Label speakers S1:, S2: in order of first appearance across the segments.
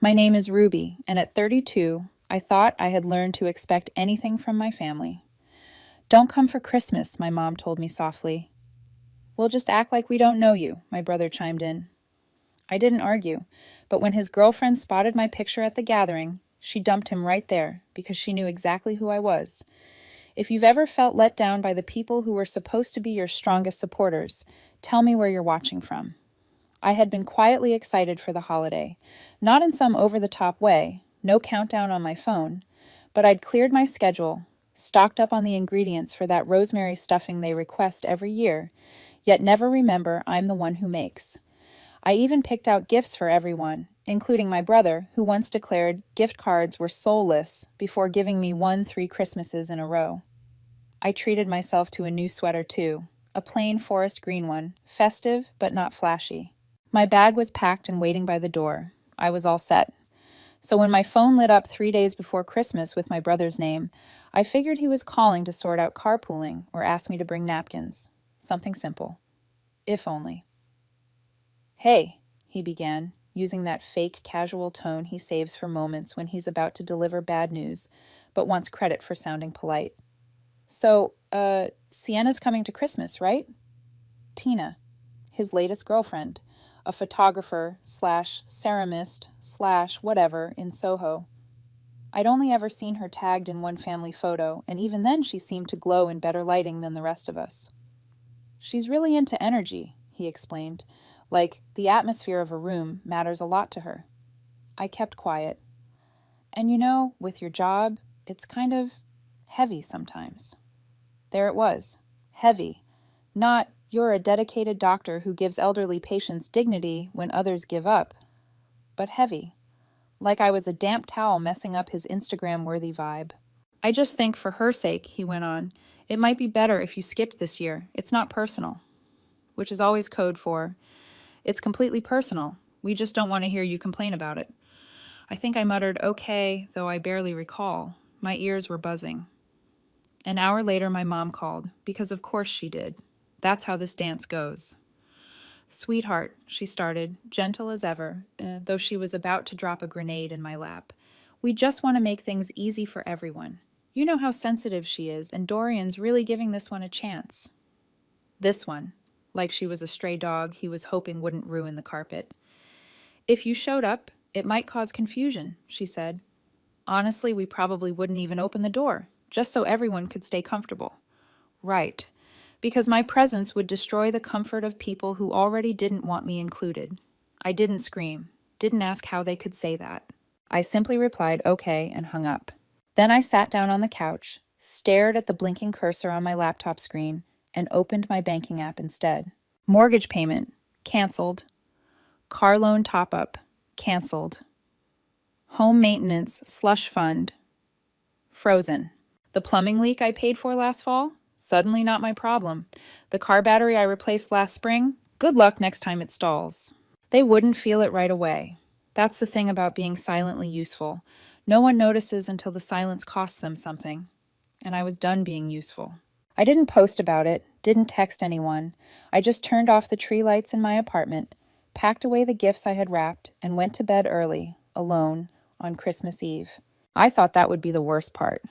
S1: My name is Ruby, and at 32, I thought I had learned to expect anything from my family. Don't come for Christmas, my mom told me softly. We'll just act like we don't know you, my brother chimed in. I didn't argue, but when his girlfriend spotted my picture at the gathering, she dumped him right there because she knew exactly who I was. If you've ever felt let down by the people who were supposed to be your strongest supporters, tell me where you're watching from. I had been quietly excited for the holiday, not in some over-the-top way, no countdown on my phone, but I'd cleared my schedule, stocked up on the ingredients for that rosemary stuffing they request every year, yet never remember I'm the one who makes. I even picked out gifts for everyone, including my brother, who once declared gift cards were soulless before giving me 3 Christmases in a row. I treated myself to a new sweater too, a plain forest green one, festive but not flashy. My bag was packed and waiting by the door. I was all set. So when my phone lit up 3 days before Christmas with my brother's name, I figured he was calling to sort out carpooling or ask me to bring napkins. Something simple. If only. Hey, he began, using that fake casual tone he saves for moments when he's about to deliver bad news, but wants credit for sounding polite. So, Sienna's coming to Christmas, right? Tina, his latest girlfriend, a photographer slash ceramist slash whatever in Soho. I'd only ever seen her tagged in one family photo, and even then she seemed to glow in better lighting than the rest of us. She's really into energy, he explained, like the atmosphere of a room matters a lot to her. I kept quiet. And with your job, it's kind of heavy sometimes. There it was, heavy, not you're a dedicated doctor who gives elderly patients dignity when others give up, but heavy, like I was a damp towel messing up his Instagram-worthy vibe. I just think for her sake, he went on, it might be better if you skipped this year. It's not personal, which is always code for, it's completely personal. We just don't want to hear you complain about it. I think I muttered, okay, though I barely recall. My ears were buzzing. An hour later, my mom called, because of course she did. That's how this dance goes. Sweetheart, she started, gentle as ever, though she was about to drop a grenade in my lap. We just want to make things easy for everyone. You know how sensitive she is, and Dorian's really giving this one a chance. This one, like she was a stray dog he was hoping wouldn't ruin the carpet. If you showed up, it might cause confusion, she said. Honestly, we probably wouldn't even open the door, just so everyone could stay comfortable. Right. Because my presence would destroy the comfort of people who already didn't want me included. I didn't scream, didn't ask how they could say that. I simply replied, okay, and hung up. Then I sat down on the couch, stared at the blinking cursor on my laptop screen, and opened my banking app instead. Mortgage payment, canceled. Car loan top-up, canceled. Home maintenance, slush fund, frozen. The plumbing leak I paid for last fall? Suddenly not my problem. The car battery I replaced last spring? Good luck next time it stalls. They wouldn't feel it right away. That's the thing about being silently useful. No one notices until the silence costs them something. And I was done being useful. I didn't post about it, didn't text anyone. I just turned off the tree lights in my apartment, packed away the gifts I had wrapped, and went to bed early, alone, on Christmas Eve. I thought that would be the worst part.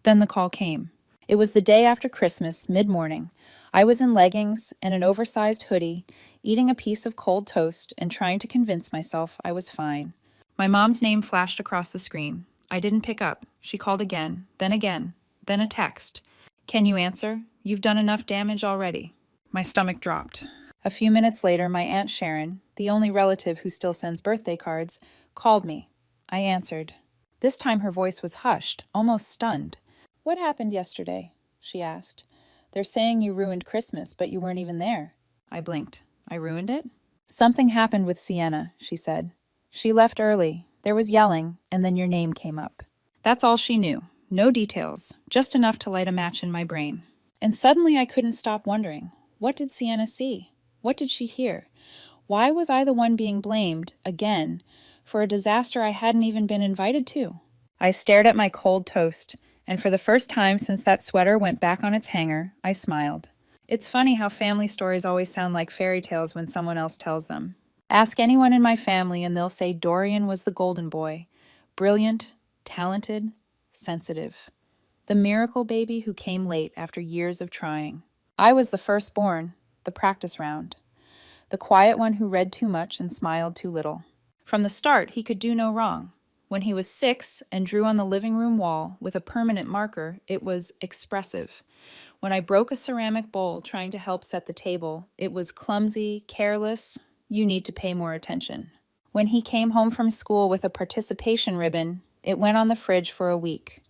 S1: Then the call came. It was the day after Christmas, mid-morning. I was in leggings and an oversized hoodie, eating a piece of cold toast and trying to convince myself I was fine. My mom's name flashed across the screen. I didn't pick up. She called again, then a text. Can you answer? You've done enough damage already. My stomach dropped. A few minutes later, my Aunt Sharon, the only relative who still sends birthday cards, called me. I answered. This time her voice was hushed, almost stunned. What happened yesterday? She asked. They're saying you ruined Christmas, but you weren't even there. I blinked. I ruined it? Something happened with Sienna, she said. She left early. There was yelling, and then your name came up. That's all she knew. No details, just enough to light a match in my brain. And suddenly I couldn't stop wondering, what did Sienna see? What did she hear? Why was I the one being blamed, again, for a disaster I hadn't even been invited to? I stared at my cold toast, and for the first time since that sweater went back on its hanger, I smiled. It's funny how family stories always sound like fairy tales when someone else tells them. Ask anyone in my family and they'll say Dorian was the golden boy. Brilliant, talented, sensitive. The miracle baby who came late after years of trying. I was the firstborn, the practice round. The quiet one who read too much and smiled too little. From the start, he could do no wrong. When he was 6 and drew on the living room wall with a permanent marker, it was expressive. When I broke a ceramic bowl trying to help set the table, it was clumsy, careless. You need to pay more attention. When he came home from school with a participation ribbon, it went on the fridge for a week.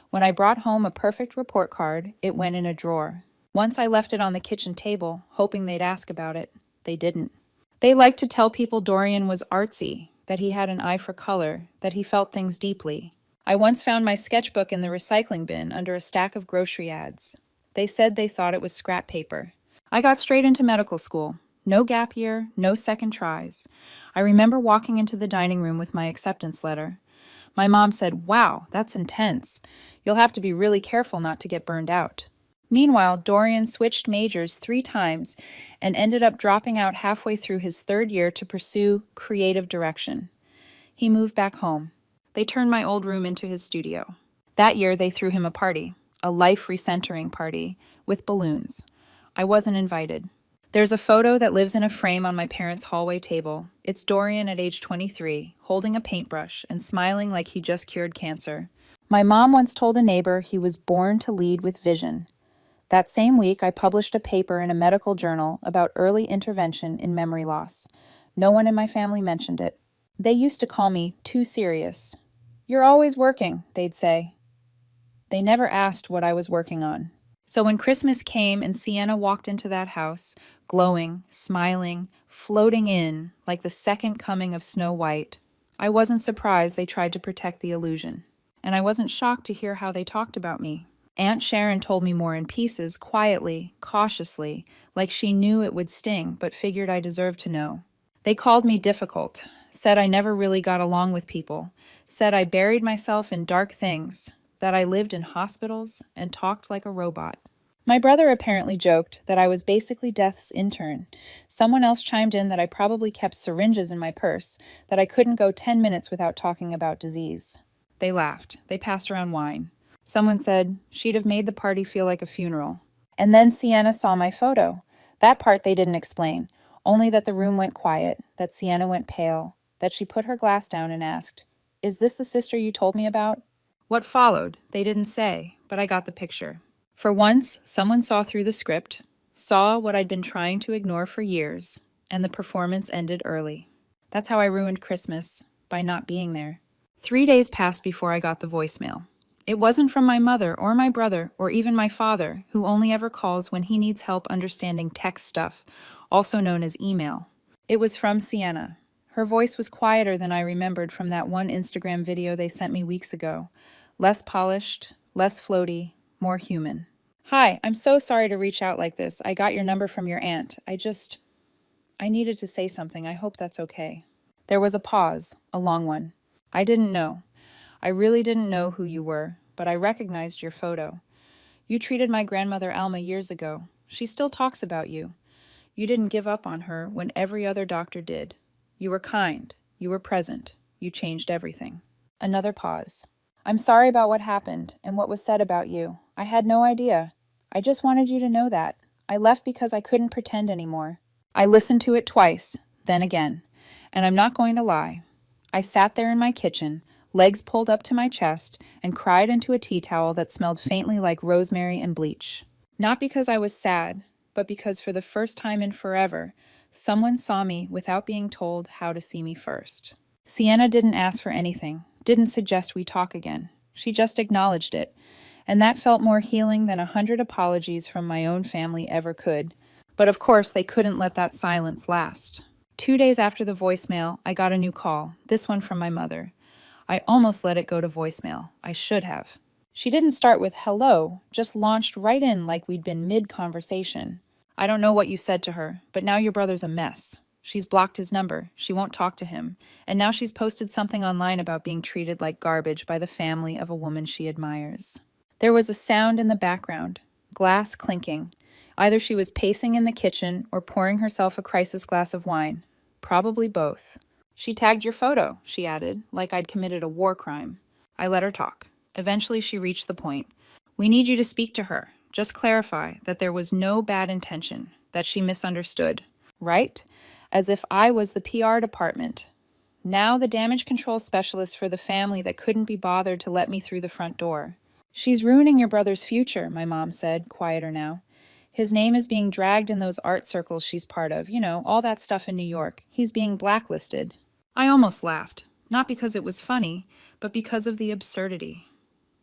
S1: When I brought home a perfect report card, it went in a drawer. Once I left it on the kitchen table, hoping they'd ask about it. They didn't. They liked to tell people Dorian was artsy, that he had an eye for color, that he felt things deeply. I once found my sketchbook in the recycling bin under a stack of grocery ads. They said they thought it was scrap paper. I got straight into medical school. No gap year, no second tries. I remember walking into the dining room with my acceptance letter. My mom said, "Wow, that's intense. You'll have to be really careful not to get burned out." Meanwhile, Dorian switched majors 3 times and ended up dropping out halfway through his 3rd year to pursue creative direction. He moved back home. They turned my old room into his studio. That year, they threw him a party, a life recentering party, with balloons. I wasn't invited. There's a photo that lives in a frame on my parents' hallway table. It's Dorian at age 23, holding a paintbrush and smiling like he just cured cancer. My mom once told a neighbor he was born to lead with vision. That same week, I published a paper in a medical journal about early intervention in memory loss. No one in my family mentioned it. They used to call me too serious. "You're always working," they'd say. They never asked what I was working on. So when Christmas came and Sienna walked into that house, glowing, smiling, floating in like the second coming of Snow White, I wasn't surprised they tried to protect the illusion. And I wasn't shocked to hear how they talked about me. Aunt Sharon told me more in pieces, quietly, cautiously, like she knew it would sting, but figured I deserved to know. They called me difficult, said I never really got along with people, said I buried myself in dark things, that I lived in hospitals and talked like a robot. My brother apparently joked that I was basically death's intern. Someone else chimed in that I probably kept syringes in my purse, that I couldn't go 10 minutes without talking about disease. They laughed. They passed around wine. Someone said she'd have made the party feel like a funeral. And then Sienna saw my photo. That part they didn't explain, only that the room went quiet, that Sienna went pale, that she put her glass down and asked, "Is this the sister you told me about?" What followed, they didn't say, but I got the picture. For once, someone saw through the script, saw what I'd been trying to ignore for years, and the performance ended early. That's how I ruined Christmas, by not being there. 3 days passed before I got the voicemail. It wasn't from my mother or my brother or even my father, who only ever calls when he needs help understanding text stuff, also known as email. It was from Sienna. Her voice was quieter than I remembered from that one Instagram video they sent me weeks ago. Less polished, less floaty, more human. "Hi, I'm so sorry to reach out like this. I got your number from your aunt. I needed to say something. I hope that's okay." There was a pause, a long one. I didn't know. I really didn't know who you were, but I recognized your photo. You treated my grandmother Alma years ago. She still talks about you. You didn't give up on her when every other doctor did. You were kind. You were present. You changed everything. Another pause. "I'm sorry about what happened and what was said about you. I had no idea. I just wanted you to know that. I left because I couldn't pretend anymore." I listened to it twice, then again. And I'm not going to lie. I sat there in my kitchen, legs pulled up to my chest, and cried into a tea towel that smelled faintly like rosemary and bleach. Not because I was sad, but because for the first time in forever, someone saw me without being told how to see me first. Sienna didn't ask for anything, didn't suggest we talk again. She just acknowledged it, and that felt more healing than 100 apologies from my own family ever could. But of course, they couldn't let that silence last. 2 days after the voicemail, I got a new call, this one from my mother. I almost let it go to voicemail. I should have. She didn't start with hello, just launched right in like we'd been mid-conversation. "I don't know what you said to her, but now your brother's a mess. She's blocked his number. She won't talk to him. And now she's posted something online about being treated like garbage by the family of a woman she admires." There was a sound in the background, glass clinking. Either she was pacing in the kitchen or pouring herself a crisis glass of wine. Probably both. She tagged your photo, she added, like I'd committed a war crime. I let her talk. Eventually, she reached the point. We need you to speak to her. Just clarify that there was no bad intention, that she misunderstood. Right? As if I was the PR department. Now the damage control specialist for the family that couldn't be bothered to let me through the front door. She's ruining your brother's future, my mom said, quieter now. His name is being dragged in those art circles she's part of, all that stuff in New York. He's being blacklisted. I almost laughed, not because it was funny, but because of the absurdity.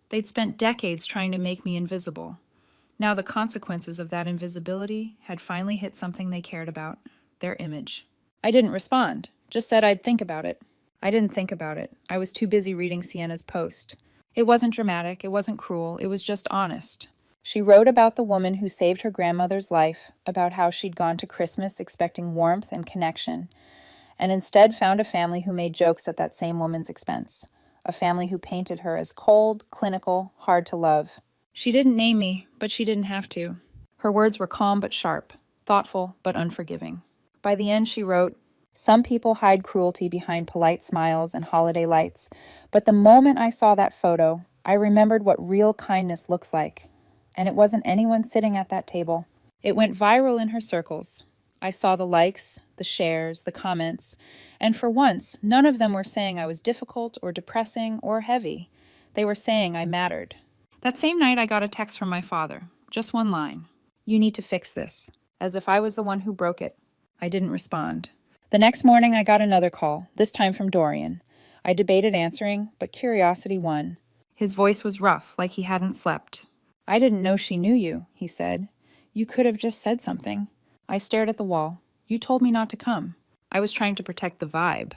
S1: They'd spent decades trying to make me invisible. Now the consequences of that invisibility had finally hit something they cared about, their image. I didn't respond, just said I'd think about it. I didn't think about it. I was too busy reading Sienna's post. It wasn't dramatic, it wasn't cruel, it was just honest. She wrote about the woman who saved her grandmother's life, about how she'd gone to Christmas expecting warmth and connection, and instead found a family who made jokes at that same woman's expense. A family who painted her as cold, clinical, hard to love. She didn't name me, but she didn't have to. Her words were calm but sharp, thoughtful but unforgiving. By the end, she wrote, some people hide cruelty behind polite smiles and holiday lights, but the moment I saw that photo, I remembered what real kindness looks like. And it wasn't anyone sitting at that table. It went viral in her circles. I saw the likes, the shares, the comments, and for once, none of them were saying I was difficult or depressing or heavy. They were saying I mattered. That same night, I got a text from my father. Just one line. You need to fix this. As if I was the one who broke it. I didn't respond. The next morning, I got another call, this time from Dorian. I debated answering, but curiosity won. His voice was rough, like he hadn't slept. I didn't know she knew you, he said. You could have just said something. I stared at the wall. You told me not to come. I was trying to protect the vibe.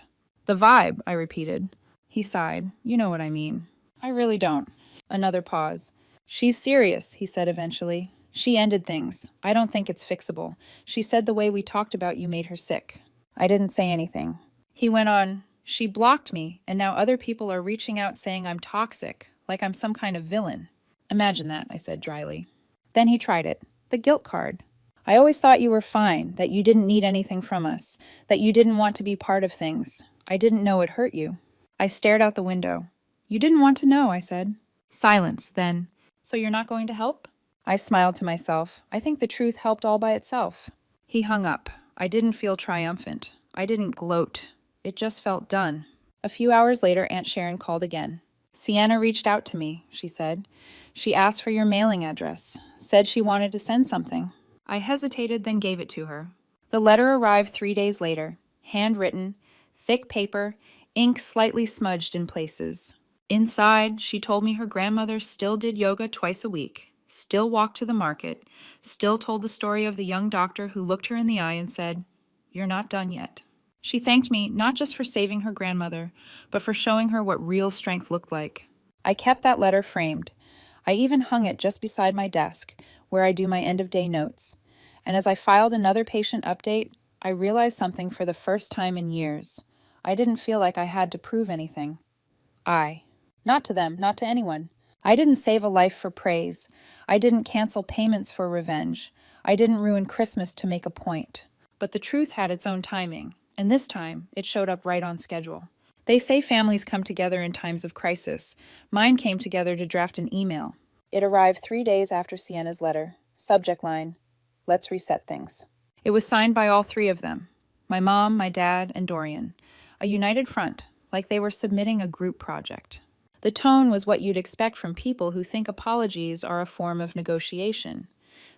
S1: The vibe, I repeated. He sighed. You know what I mean. I really don't. Another pause. She's serious, he said eventually. She ended things. I don't think it's fixable. She said the way we talked about you made her sick. I didn't say anything. He went on, she blocked me, and now other people are reaching out saying I'm toxic, like I'm some kind of villain. Imagine that, I said dryly. Then he tried it. The guilt card. I always thought you were fine, that you didn't need anything from us, that you didn't want to be part of things. I didn't know it hurt you. I stared out the window. You didn't want to know, I said. Silence, then. So you're not going to help? I smiled to myself. I think the truth helped all by itself. He hung up. I didn't feel triumphant. I didn't gloat. It just felt done. A few hours later, Aunt Sharon called again. Sienna reached out to me, she said. She asked for your mailing address, said she wanted to send something. I hesitated, then gave it to her. The letter arrived 3 days later, handwritten, thick paper, ink slightly smudged in places. Inside, she told me her grandmother still did yoga twice a week, still walked to the market, still told the story of the young doctor who looked her in the eye and said, "You're not done yet." She thanked me not just for saving her grandmother, but for showing her what real strength looked like. I kept that letter framed. I even hung it just beside my desk, where I do my end-of-day notes. And as I filed another patient update, I realized something for the first time in years. I didn't feel like I had to prove anything. Not to them, not to anyone. I didn't save a life for praise. I didn't cancel payments for revenge. I didn't ruin Christmas to make a point. But the truth had its own timing, and this time it showed up right on schedule. They say families come together in times of crisis. Mine came together to draft an email. It arrived 3 days after Sienna's letter. Subject line, "Let's reset things." It was signed by all three of them. My mom, my dad, and Dorian. A united front, like they were submitting a group project. The tone was what you'd expect from people who think apologies are a form of negotiation.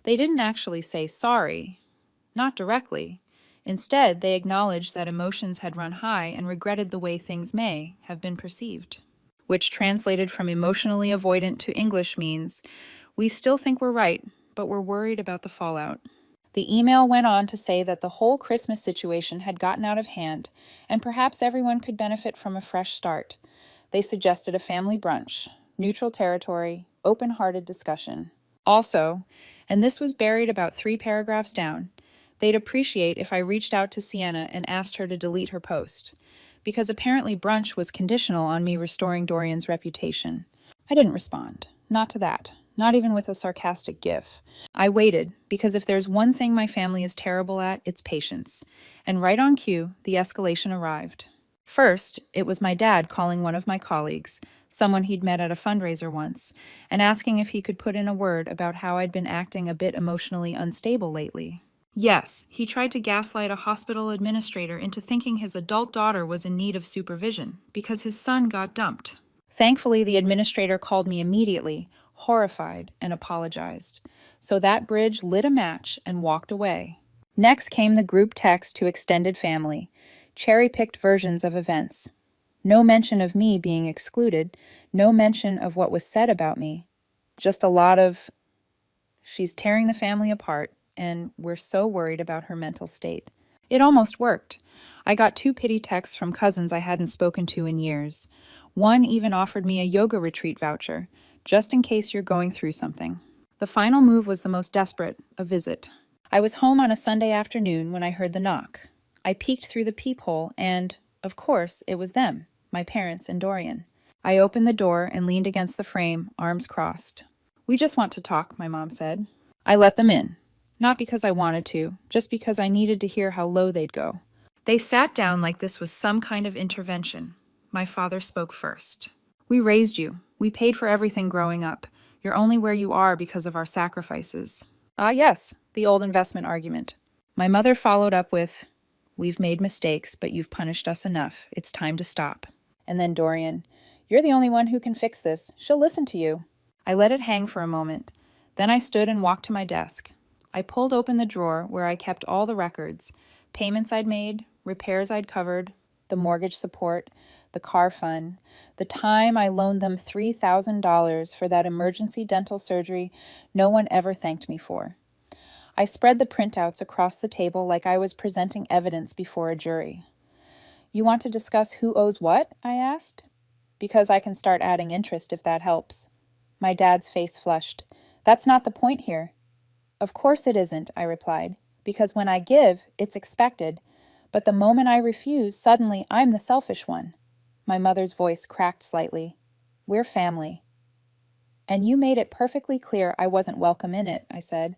S1: They didn't actually say sorry. Not directly. Instead, they acknowledged that emotions had run high and regretted the way things may have been perceived. Which translated from emotionally avoidant to English means, we still think we're right, but we're worried about the fallout. The email went on to say that the whole Christmas situation had gotten out of hand, and perhaps everyone could benefit from a fresh start. They suggested a family brunch, neutral territory, open-hearted discussion. Also, and this was buried about 3 paragraphs down, they'd appreciate if I reached out to Sienna and asked her to delete her post, because apparently brunch was conditional on me restoring Dorian's reputation. I didn't respond. Not to that. not even with a sarcastic gif. I waited, because if there's one thing my family is terrible at, it's patience. And right on cue, the escalation arrived. First, it was my dad calling one of my colleagues, someone he'd met at a fundraiser once, and asking if he could put in a word about how I'd been acting a bit emotionally unstable lately. Yes, he tried to gaslight a hospital administrator into thinking his adult daughter was in need of supervision because his son got dumped. Thankfully, the administrator called me immediately, horrified, and apologized. So that bridge lit a match and walked away. Next came the group text to extended family, cherry-picked versions of events. No mention of me being excluded, no mention of what was said about me. Just a lot of, "She's tearing the family apart, and we're so worried about her mental state." It almost worked. I got 2 pity texts from cousins I hadn't spoken to in years. One even offered me a yoga retreat voucher, just in case you're going through something. The final move was the most desperate, a visit. I was home on a Sunday afternoon when I heard the knock. I peeked through the peephole and, of course, it was them, my parents and Dorian. I opened the door and leaned against the frame, arms crossed. "We just want to talk," my mom said. I let them in. Not because I wanted to, just because I needed to hear how low they'd go. They sat down like this was some kind of intervention. My father spoke first. "We raised you. We paid for everything growing up. You're only where you are because of our sacrifices." Ah, yes, the old investment argument. My mother followed up with, "We've made mistakes, but you've punished us enough. It's time to stop." And then Dorian, "You're the only one who can fix this. She'll listen to you." I let it hang for a moment. Then I stood and walked to my desk. I pulled open the drawer where I kept all the records, payments I'd made, repairs I'd covered, the mortgage support, the car fund, the time I loaned them $3,000 for that emergency dental surgery no one ever thanked me for. I spread the printouts across the table like I was presenting evidence before a jury. "You want to discuss who owes what?" I asked. "Because I can start adding interest if that helps." My dad's face flushed. "That's not the point here." "Of course it isn't," I replied, "because when I give, it's expected. But the moment I refuse, suddenly I'm the selfish one." My mother's voice cracked slightly. "We're family." "And you made it perfectly clear I wasn't welcome in it," I said.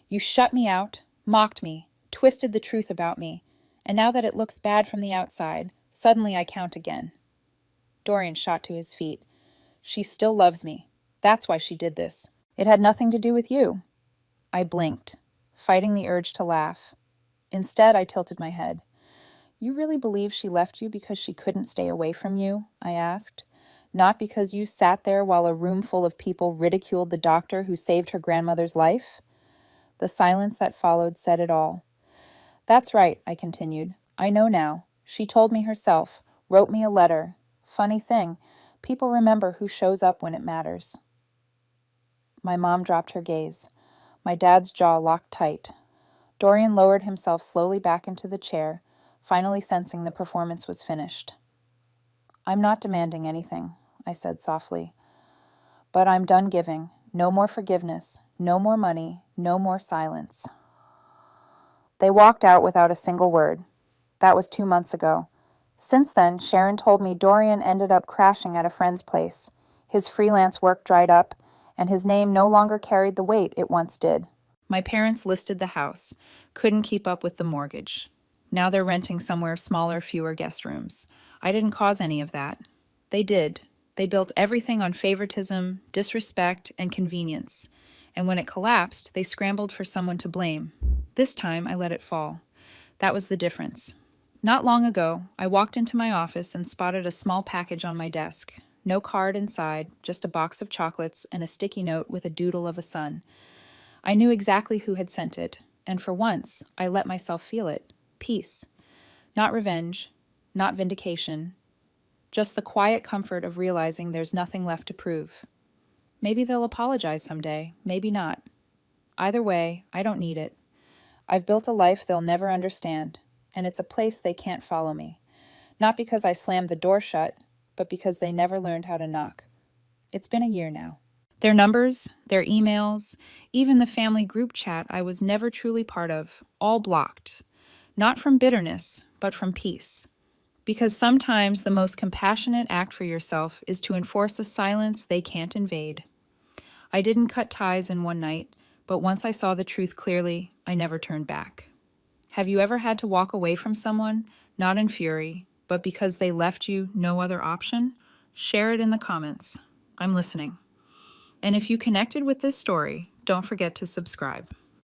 S1: "You shut me out, mocked me, twisted the truth about me, and now that it looks bad from the outside, suddenly I count again." Dorian shot to his feet. "She still loves me. That's why she did this. It had nothing to do with you." I blinked, fighting the urge to laugh. Instead, I tilted my head. "You really believe she left you because she couldn't stay away from you?" I asked. "Not because you sat there while a room full of people ridiculed the doctor who saved her grandmother's life?" The silence that followed said it all. "That's right," I continued. "I know now. She told me herself, wrote me a letter. Funny thing, people remember who shows up when it matters." My mom dropped her gaze. My dad's jaw locked tight. Dorian lowered himself slowly back into the chair, finally sensing the performance was finished. "I'm not demanding anything," I said softly. "But I'm done giving. No more forgiveness, no more money, no more silence." They walked out without a single word. That was 2 months ago. Since then, Sharon told me Dorian ended up crashing at a friend's place. His freelance work dried up, and his name no longer carried the weight it once did. My parents listed the house, couldn't keep up with the mortgage. Now they're renting somewhere smaller, fewer guest rooms. I didn't cause any of that. They did. They built everything on favoritism, disrespect, and convenience. And when it collapsed, they scrambled for someone to blame. This time, I let it fall. That was the difference. Not long ago, I walked into my office and spotted a small package on my desk. No card inside, just a box of chocolates and a sticky note with a doodle of a sun. I knew exactly who had sent it, and for once, I let myself feel it. Peace. Not revenge, not vindication. Just the quiet comfort of realizing there's nothing left to prove. Maybe they'll apologize someday, maybe not. Either way, I don't need it. I've built a life they'll never understand, and it's a place they can't follow me. Not because I slammed the door shut, but because they never learned how to knock. It's been a year now. Their numbers, their emails, even the family group chat I was never truly part of, all blocked. Not from bitterness, but from peace. Because sometimes the most compassionate act for yourself is to enforce a silence they can't invade. I didn't cut ties in one night, but once I saw the truth clearly, I never turned back. Have you ever had to walk away from someone, not in fury, but because they left you no other option? Share it in the comments. I'm listening. And if you connected with this story, don't forget to subscribe.